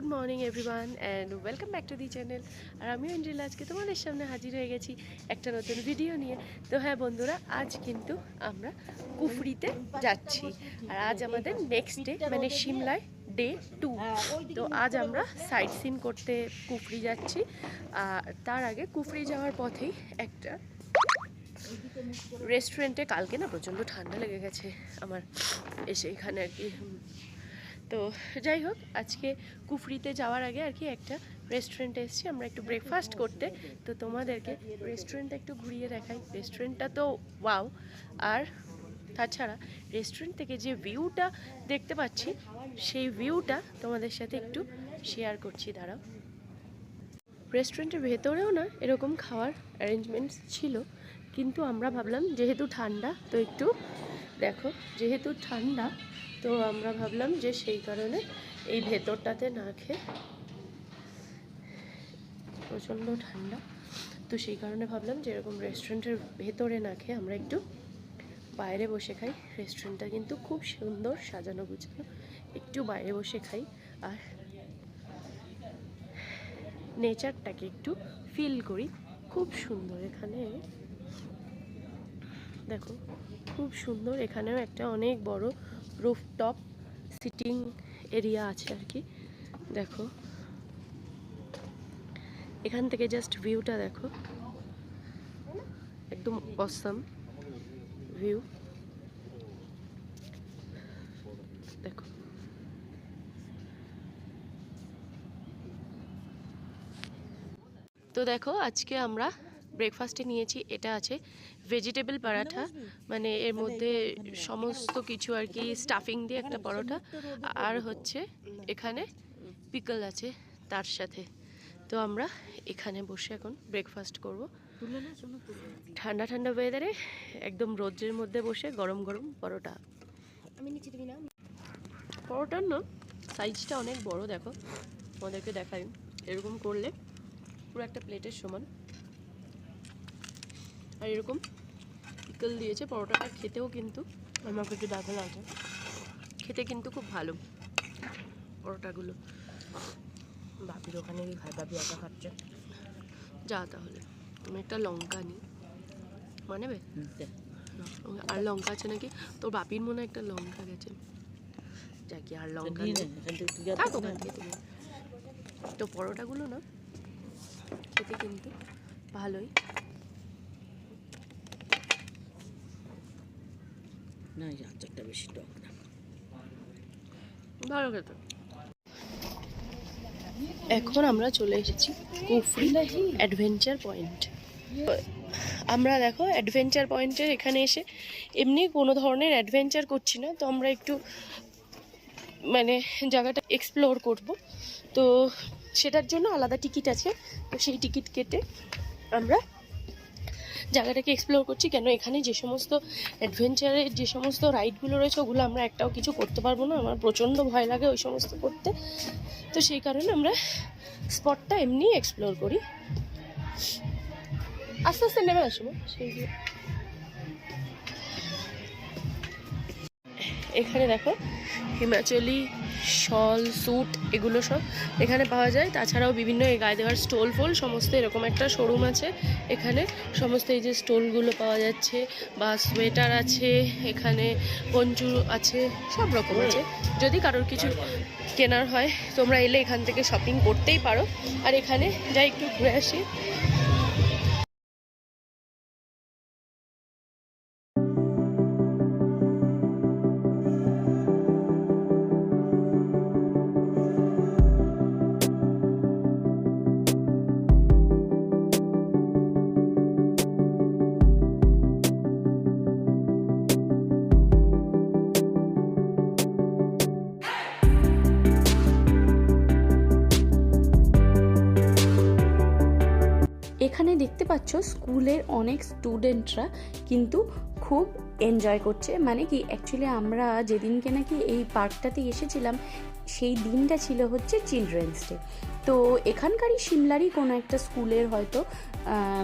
Good morning everyone and welcome back to the channel. আর আমিও ইন্দ্রিলা আজকে তোমাদের সামনে হাজির হয়ে গেছি একটা নতুন ভিডিও নিয়ে। তো হ্যাঁ বন্ধুরা, আজ কিন্তু আমরা কুফরিতে যাচ্ছি। আর আজ আমাদের নেক্সট ডে, মানে সিমলায় ডে 2। তো আজ আমরা সাইট সিন করতে কুফরি যাচ্ছি। আর তার আগে কুফরি যাওয়ার পথেই একটা রেস্টুরেন্টে, কালকে না প্রচণ্ড ঠান্ডা লেগে গেছে আমার এসে এখানে আর কি। তো যাই হোক, আজকে কুফরিতে যাওয়ার আগে আর কি একটা রেস্টুরেন্টে এসেছি আমরা একটু ব্রেকফাস্ট করতে। তো তোমাদেরকে রেস্টুরেন্টটা একটু ঘুরিয়ে দেখাই। রেস্টুরেন্টটা তো ওয়াও, আর তাছাড়া রেস্টুরেন্ট থেকে যে ভিউটা দেখতে পাচ্ছি সেই ভিউটা তোমাদের সাথে একটু শেয়ার করছি, দাঁড়াও। রেস্টুরেন্টের ভেতরেও না এরকম খাওয়ার অ্যারেঞ্জমেন্টস ছিল, কিন্তু আমরা ভাবলাম যেহেতু ঠান্ডা, তো একটু দেখো, যেহেতু ঠান্ডা তো আমরা ভাবলাম যে সেই কারণে এই ভেতরটাতে না খেয়ে, প্রচণ্ড ঠান্ডা, তো সেই কারণে ভাবলাম যে এরকম রেস্টুরেন্টের ভেতরে না খেয়ে আমরা একটু বাইরে বসে খাই। রেস্টুরেন্টটা কিন্তু খুব সুন্দর সাজানো গুছানো, একটু বাইরে বসে খাই আর নেচারটাকে একটু ফিল করি। খুব সুন্দর এখানে, দেখো খুব সুন্দর। এখানেও একটা অনেক বড় রুফটপ সিটিং এরিয়া আছে আর কি। দেখো এখান থেকে জাস্ট ভিউটা দেখো, একদম অসাম ভিউ। দেখো তো দেখো, আজকে আমরা ব্রেকফাস্টে নিয়েছি, এটা আছে ভেজিটেবল পরাঠা, মানে এর মধ্যে সমস্ত কিছু আর কি স্টাফিং দিয়ে একটা পরোটা, আর হচ্ছে এখানে পিকল আছে তার সাথে। তো আমরা এখানে বসে এখন ব্রেকফাস্ট করব ঠান্ডা ঠান্ডা ওয়েদারে, একদম রোদ্রের মধ্যে বসে গরম গরম পরোটা। আমি নিচে দিবি না, পরোটার না সাইজটা অনেক বড়, দেখো আমাদেরকে দেখাই, এরকম করলে পুরো একটা প্লেটের সমান। আর এরকম পিকল দিয়েছে। পরোটাটা খেতেও কিন্তু, আমাকে একটু দেখা আছে, খেতে কিন্তু খুব ভালো পরোটাগুলো। বাপির ওখানে গিয়ে খাই, বাপি একা খাচ্ছে। যা তাহলে, তুমি একটা লঙ্কা নিই, মানেবে? আর লঙ্কা আছে নাকি? তোর বাপির মনে একটা লঙ্কা গেছে, যা কি আর লঙ্কা তুমি। তো পরোটাগুলো না খেতে কিন্তু ভালোই, না আচারটা বেশি টক না, ভালো খেতে। এখন আমরা চলে এসেছি কুফরি অ্যাডভেঞ্চার পয়েন্ট। আমরা দেখো অ্যাডভেঞ্চার পয়েন্টের এখানে এসে এমনি কোনো ধরনের অ্যাডভেঞ্চার করছি না, তো আমরা একটু মানে জায়গাটা এক্সপ্লোর করব। তো সেটার জন্য আলাদা টিকিট আছে, তো সেই টিকিট কেটে আমরা জায়গাটাকে এক্সপ্লোর করছি। কেন এখানে যে সমস্ত অ্যাডভেঞ্চারের যে সমস্ত রাইডগুলো রয়েছে ওগুলো আমরা একটাও কিছু করতে পারবো না, আমার প্রচণ্ড ভয় লাগে ওই সমস্ত করতে। তো সেই কারণে আমরা স্পটটা এমনি এক্সপ্লোর করি। আস্তে আস্তে নেমে আসবো সেই দিয়ে। এখানে দেখো হিমাচলি শল, স্যুট, এগুলো সব এখানে পাওয়া যায়। তাছাড়াও বিভিন্ন এই গায়ে দেওয়ার স্টোল ফোল সমস্ত, এরকম একটা শোরুম আছে এখানে। সমস্ত এই যে স্টোলগুলো পাওয়া যাচ্ছে, বা সোয়েটার আছে এখানে, পঞ্চু আছে, সব রকম আছে। যদি কারোর কিছু কেনার হয় তোমরা এলে এখান থেকে শপিং করতেই পারো। আর এখানে যাই একটু ঘুরে আসি। এখানে দেখতে পাচ্ছ স্কুলের অনেক স্টুডেন্টরা কিন্তু খুব এনজয় করছে। মানে কি অ্যাকচুয়ালি আমরা যেদিনকে নাকি এই পার্কটাতে এসেছিলাম সেই দিনটা ছিল হচ্ছে চিলড্রেন্স ডে। তো এখানকারই সিমলারই কোনো একটা স্কুলের হয়তো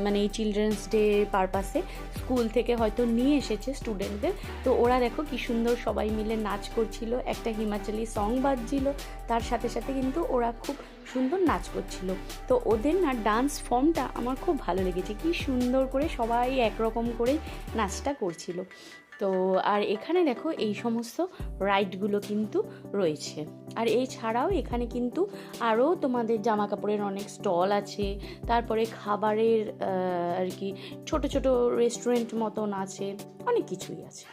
মানে এই চিলড্রেন্স ডে পারপাসে স্কুল থেকে হয়তো নিয়ে এসেছে স্টুডেন্টদের। তো ওরা দেখো কি সুন্দর সবাই মিলে নাচ করছিল, একটা হিমাচলি সং বাজছিল, তার সাথে সাথে কিন্তু ওরা খুব সুন্দর নাচ করছিল। তো ওদের না ডান্স ফর্মটা আমার খুব ভালো লেগেছে, কি সুন্দর করে সবাই একরকম করেই নাচটা করছিল। তো আর এখানে দেখো এই সমস্ত রাইডগুলো কিন্তু রয়েছে। আর এছাড়াও এখানে কিন্তু আরও তোমাদের জামা কাপড়ের অনেক স্টল আছে, তারপরে খাবারের আর কি ছোট ছোট রেস্টুরেন্ট মতন আছে, অনেক কিছুই আছে।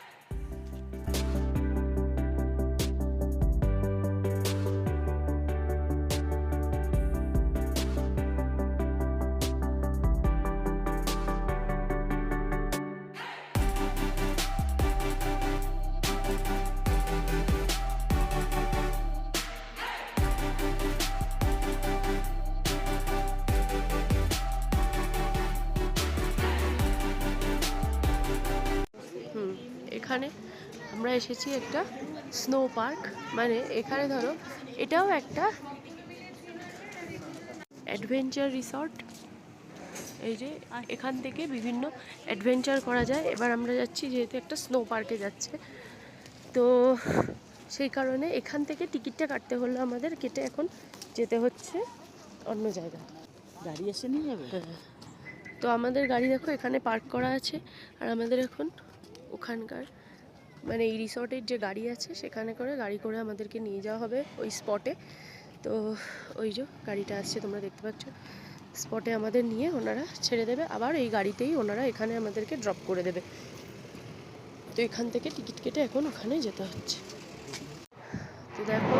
এখানে আমরা এসেছি একটা স্নো পার্ক, মানে এখানে ধরো এটাও একটা অ্যাডভেঞ্চার রিসর্ট। এই যে এখান থেকে বিভিন্ন অ্যাডভেঞ্চার করা যায়। এবার আমরা যাচ্ছি যেহেতু একটা স্নো পার্কে যাচ্ছে, তো সেই কারণে এখান থেকে টিকিটটা কাটতে হলো আমাদের, কেটে এখন যেতে হচ্ছে অন্য জায়গায়। গাড়ি এসে নিয়ে যাবে। তো আমাদের গাড়ি দেখো এখানে পার্ক করা আছে, আর আমাদের এখন ওখানকার মানে এই রিসর্টের যে গাড়ি আছে সেখানে করে গাড়ি করে আমাদেরকে নিয়ে যাওয়া হবে ওই স্পটে। তো ওই যে গাড়িটা আসছে তোমরা দেখতে পাচ্ছ, স্পটে আমাদের নিয়ে ওনারা ছেড়ে দেবে, আবার এই গাড়িতেই ওনারা এখানে আমাদেরকে ড্রপ করে দেবে। তো এখান থেকে টিকিট কেটে এখন ওখানে যেতে হচ্ছে। তো দেখো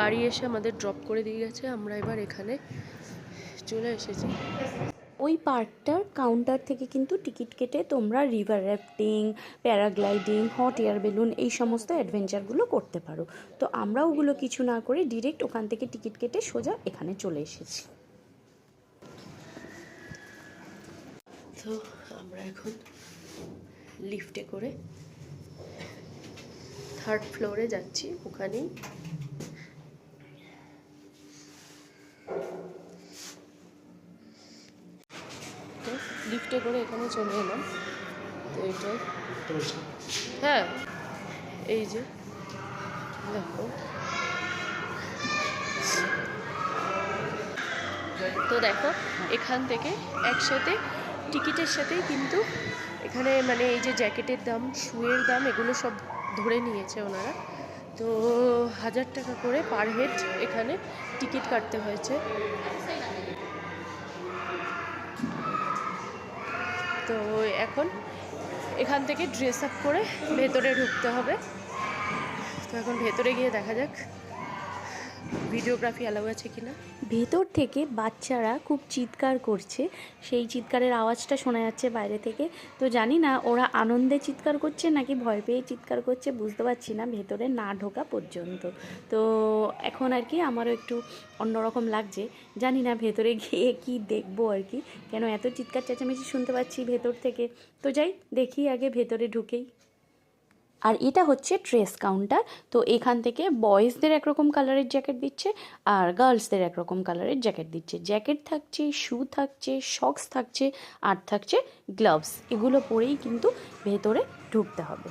গাড়ি এসে আমাদের ড্রপ করে দিয়ে গেছে, আমরা এবার এখানে চলে এসেছি। ওই পার্কটার কাউন্টার থেকে কিন্তু টিকিট কেটে তোমরা river rafting, paragliding, hot air balloon এই সমস্ত অ্যাডভেঞ্চারগুলো করতে পারো। তো আমরা ওগুলো কিছু না করে ডিরেক্ট ওখান থেকে টিকিট কেটে সোজা এখানে চলে এসেছি। তো আমরা এখন লিফটে করে 3rd ফ্লোরে যাচ্ছি, ওখানেই লিফটে করে এখানে চলে এলাম। তো এটাই হ্যাঁ, এই যে দেখো। তো দেখো এখান থেকে একসাথে টিকিটের সাথেই কিন্তু এখানে মানে এই যে জ্যাকেটের দাম, শুয়ের দাম এগুলো সব ধরে নিয়েছে ওনারা। তো 1000 টাকা করে পার হেড এখানে টিকিট কাটতে হয়েছে। তো এখন এখান থেকে ড্রেস আপ করে ভেতরে ঢুকতে হবে। তো এখন ভেতরে গিয়ে দেখা যাক ভিডিওগ্রাফি অ্যালাউ আছে কিনা। ভেতর থেকে বাচ্চারা খুব চিৎকার করছে, সেই চিৎকারের আওয়াজটা শোনা যাচ্ছে বাইরে থেকে। তো জানি না ওরা আনন্দে চিৎকার করছে নাকি ভয় পেয়ে চিৎকার করছে, বুঝতে পারছি না ভেতরে না ঢোকা পর্যন্ত। তো এখন আর কি আমারও একটু অন্যরকম লাগছে, জানি না ভেতরে গিয়ে কি দেখবো আর কি, কেন এত চিৎকার চেঁচামেচি শুনতে পাচ্ছি ভেতর থেকে। তো যাই দেখি আগে ভেতরে ঢুকেই। আর এটা হচ্ছে ড্রেস কাউন্টার। তো এখান থেকে বয়েজদের একরকম কালারের জ্যাকেট দিচ্ছে আর গার্লসদের একরকম কালারের জ্যাকেট দিচ্ছে। জ্যাকেট থাকছে, শু থাকছে, সক্স থাকছে, আর থাকছে গ্লাভস। এগুলো পরেই কিন্তু ভেতরে ঢুকতে হবে।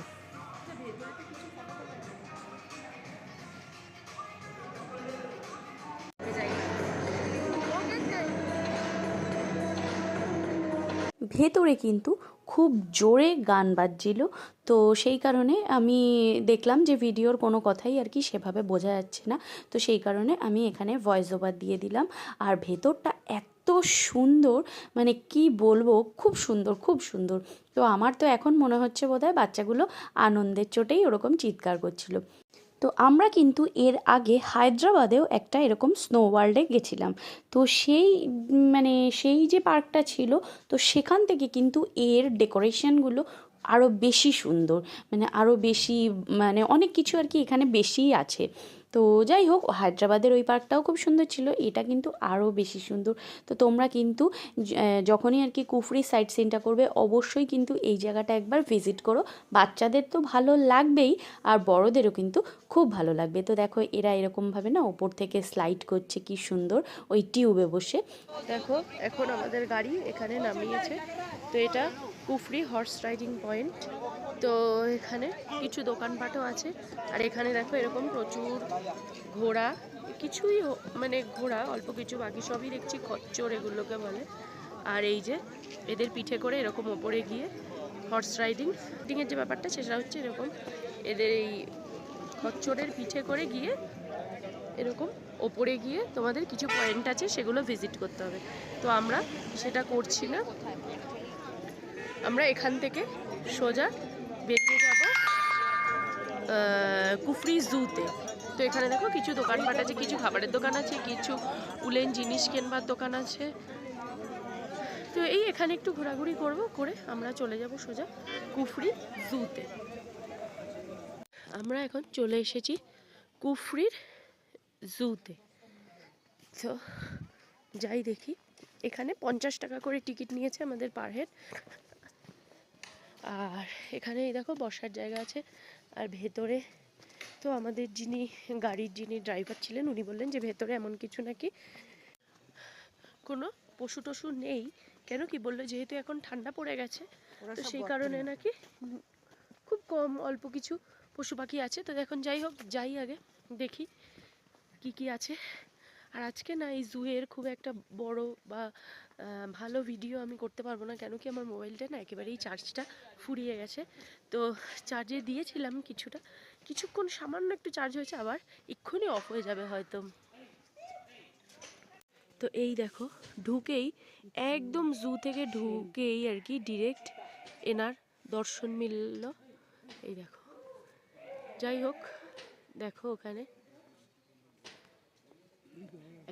ভেতরে কিন্তু খুব জোরে গান বাজছিল, তো সেই কারণে আমি দেখলাম যে ভিডিওর কোনো কথাই আর কি সেভাবে বোঝা যাচ্ছে না, তো সেই কারণে আমি এখানে ভয়েস ওভার দিয়ে দিলাম। আর ভেতরটা এত সুন্দর, মানে কি বলবো, খুব সুন্দর খুব সুন্দর। তো আমার তো এখন মনে হচ্ছে বোধহয় বাচ্চাগুলো আনন্দের চোটেই ওরকম চিৎকার করছিল। তো আমরা কিন্তু এর আগে হায়দ্রাবাদেও একটা এরকম স্নো ওয়ার্ল্ডে গেছিলাম। তো সেই মানে সেই যে পার্কটা ছিল, তো সেখান থেকে কিন্তু এর ডেকোরেশনগুলো আরও বেশি সুন্দর, মানে আরও বেশি, মানে অনেক কিছু আর কি এখানে বেশিই আছে। তো যাই হোক, হায়দ্রাবাদের ওই পার্কটাও খুব সুন্দর ছিল, এটা কিন্তু আরও বেশি সুন্দর। তো তোমরা কিন্তু যখনই আর কি কুফরি সাইট সিনটা করবে, অবশ্যই কিন্তু এই জায়গাটা একবার ভিজিট করো। বাচ্চাদের তো ভালো লাগবেই, আর বড়দেরও কিন্তু খুব ভালো লাগবে। তো দেখো এরা এরকমভাবে না ওপর থেকে স্লাইড করছে, কি সুন্দর, ওই টিউবে বসে। দেখো এখন আমাদের গাড়ি এখানে নামিয়েছে। তো এটা কুফরি হর্স রাইডিং পয়েন্ট। তো এখানে কিছু দোকানপাটও আছে, আর এখানে দেখো এরকম প্রচুর ঘোড়া, কিছুই মানে ঘোড়া অল্প কিছু, বাকি সবই দেখছি খচ্চর এগুলোকে বলে। আর এই যে এদের পিঠে করে এরকম ওপরে গিয়ে হর্স রাইডিংয়ের যে ব্যাপারটা সেটা হচ্ছে এরকম, এদের এই খচ্চরের পিঠে করে গিয়ে এরকম ওপরে গিয়ে তোমাদের কিছু পয়েন্ট আছে সেগুলো ভিজিট করতে হবে। তো আমরা সেটা করছি না, আমরা এখান থেকে সোজা বেরিয়ে যাব কুফরি জুতে। তো এখানে দেখো কিছু দোকানপাট আছে, কিছু খাবারের দোকান আছে, কিছু উলেন জিনিস কেনবার দোকান আছে। তো এই এখানে একটু ঘোরাঘুরি করব, করে আমরা চলে যাব সোজা কুফরি জুতে। আমরা এখন চলে এসেছি কুফরির জুতে। তো যাই দেখি, এখানে 50 টাকা করে টিকিট নিয়েছে আমাদের পার হেড। আর এখানে এই দেখো বসার জায়গা আছে, আর ভেতরে তো আমাদের গাড়ির যিনি ড্রাইভার ছিলেন উনি বললেন যে ভেতরে এমন কিছু নাকি কোনো পশু টশু নেই। কেন কি বললো, যেহেতু এখন ঠান্ডা পড়ে গেছে তো সেই কারণে নাকি খুব কম অল্প কিছু পশু পাখি আছে। তো এখন যাই হোক, যাই আগে দেখি কি কি আছে। আর আজকে না এই জুয়ের খুব একটা বড় বা ভালো ভিডিও আমি করতে পারবো না, কেন কি আমার মোবাইলটা না একেবারেই চার্জটা ফুরিয়ে গেছে। তো চার্জে দিয়েছিলাম কিছুক্ষণ সামান্য একটু চার্জ হয়েছে, আবার এক্ষুনি অফ হয়ে যাবে হয়তো। তো এই দেখো ঢুকেই একদম জু থেকে ঢুকেই আর কি ডিরেক্ট এনার দর্শন মিলল। এই দেখো, যাই হোক দেখো ওখানে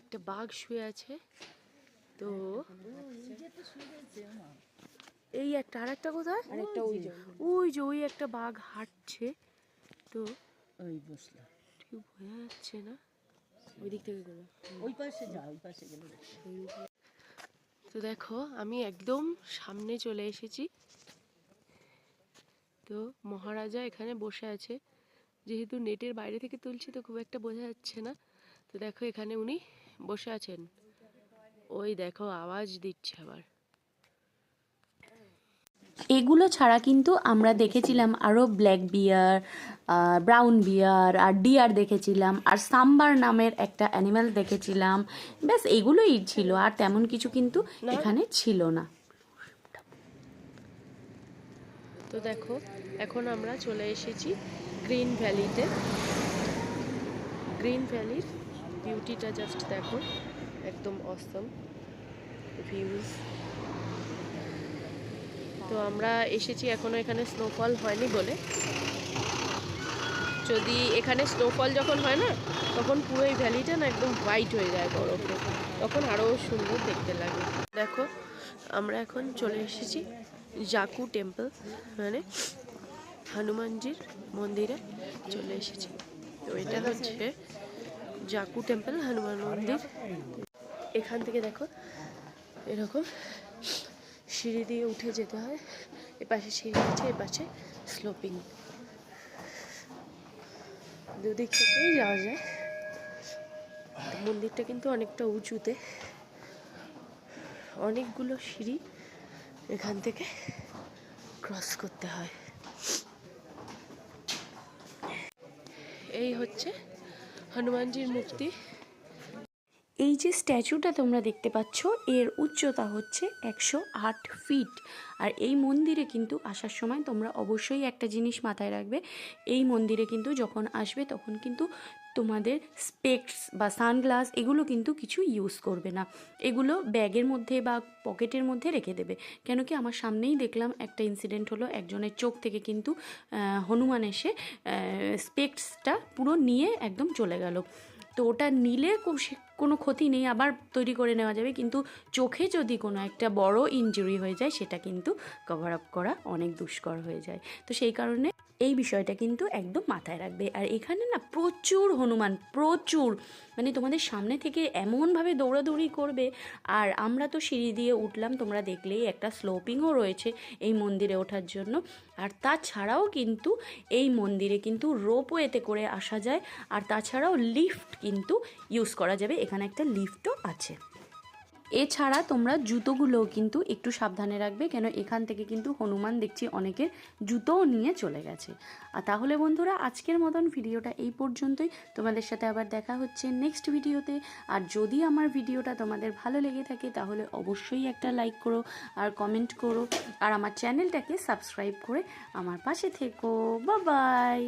একটা বাঘ শুয়ে আছে। তো এই একটা, আর একটা কোথায়, ওই একটা বাঘ হাঁটছে। তো ওই বসলো, ঠিক বোঝা যাচ্ছে না, ওই দিক থেকে গেলো, ওই পাশে যা, ওই পাশে গেলে তো দেখো আমি একদম সামনে চলে এসেছি। তো মহারাজা এখানে বসে আছে, যেহেতু নেটের বাইরে থেকে তুলছি তো খুব একটা বোঝা যাচ্ছে না। তো দেখো এখানে উনি বসে আছেন, ওই দেখো আওয়াজ দিচ্ছে আবার। এগুলো ছাড়া কিন্তু আমরা দেখেছিলাম আরও ব্ল্যাক বিয়ার, ব্রাউন বিয়ার, আর ডিয়ার দেখেছিলাম, আর সাম্বার নামের একটা অ্যানিম্যাল দেখেছিলাম। ব্যাস এগুলোই ছিল, আর তেমন কিছু কিন্তু এখানে ছিল না। তো দেখো এখন আমরা চলে এসেছি গ্রিন ভ্যালিতে। গ্রিন ভ্যালির বিউটিটা জাস্ট দেখো, একদম অসম ভিউজ। তো আমরা এসেছি, এখনো এখানে স্নোফল হয়নি বলে। যদি এখানে স্নোফল যখন হয় না তখন পুরো এই ভ্যালিটা না একদম হোয়াইট হয়ে যায় বরফে, তখন আরও সুন্দর দেখতে লাগে। দেখো আমরা এখন চলে এসেছি জাকু টেম্পল, মানে হনুমানজির মন্দিরে চলে এসেছি। তো এটা হচ্ছে জাকু টেম্পল, হনুমান মন্দির। এখান থেকে দেখো এরকম সিঁড়ি দিয়ে উঠে যেতে হয়, এপাশে সিঁড়ি আছে, এপাশে স্লোপিং, দুদিক থেকেই যাওয়া যায়। মন্দিরটা কিন্তু অনেকটা উঁচুতে, অনেকগুলো সিঁড়ি এখান থেকে ক্রস করতে হয়। এই হচ্ছে হনুমানজির মূর্তি। এই যে স্ট্যাচুটা তোমরা দেখতে পাচ্ছ, এর উচ্চতা হচ্ছে 108 ফিট। আর এই মন্দিরে কিন্তু আসার সময় তোমরা অবশ্যই একটা জিনিস মাথায় রাখবে, এই মন্দিরে কিন্তু যখন আসবে তখন কিন্তু তোমাদের স্পেকস বা সানগ্লাস এগুলো কিন্তু কিছু ইউজ করবে না, এগুলো ব্যাগের মধ্যে বা পকেটের মধ্যে রেখে দেবে। কেন কি আমার সামনেই দেখলাম একটা ইনসিডেন্ট হলো, একজনের চোখ থেকে কিন্তু হনুমান এসে স্পেকসটা পুরো নিয়ে একদম চলে গেল। তো ওটা নিলে কোনো ক্ষতি নেই, আবার তৈরি করে নেওয়া যাবে। কিন্তু চোখে যদি কোনো একটা বড় ইনজুরি হয়ে যায় সেটা কিন্তু কভার আপ করা অনেক দুষ্কর হয়ে যায়। তো সেই কারণে এই বিষয়টা কিন্তু একদম মাথায় রাখবে। আর এখানে না প্রচুর হনুমান, প্রচুর, মানে তোমাদের সামনে থেকে এমনভাবে দৌড়াদৌড়ি করবে। আর আমরা তো সিঁড়ি দিয়ে উঠলাম, তোমরা দেখলেই একটা স্লোপিংও রয়েছে এই মন্দিরে ওঠার জন্য। আর তাছাড়াও কিন্তু এই মন্দিরে কিন্তু রোপওয়েতে করে আসা যায়, আর তাছাড়াও লিফট কিন্তু ইউজ করা যাবে, এখানে একটা লিফটও আছে। এছাড়া তোমরা জুতোগুলোও কিন্তু একটু সাবধানে রাখবে, কেন এখান থেকে কিন্তু হনুমান দেখছি অনেকের জুতোও নিয়ে চলে গেছে। আর তাহলে বন্ধুরা, আজকের মতন ভিডিওটা এই পর্যন্তই। তোমাদের সাথে আবার দেখা হচ্ছে নেক্সট ভিডিওতে। আর যদি আমার ভিডিওটা তোমাদের ভালো লেগে থাকে তাহলে অবশ্যই একটা লাইক করো আর কমেন্ট করো, আর আমার চ্যানেলটাকে সাবস্ক্রাইব করে আমার পাশে থেকো। Bye bye.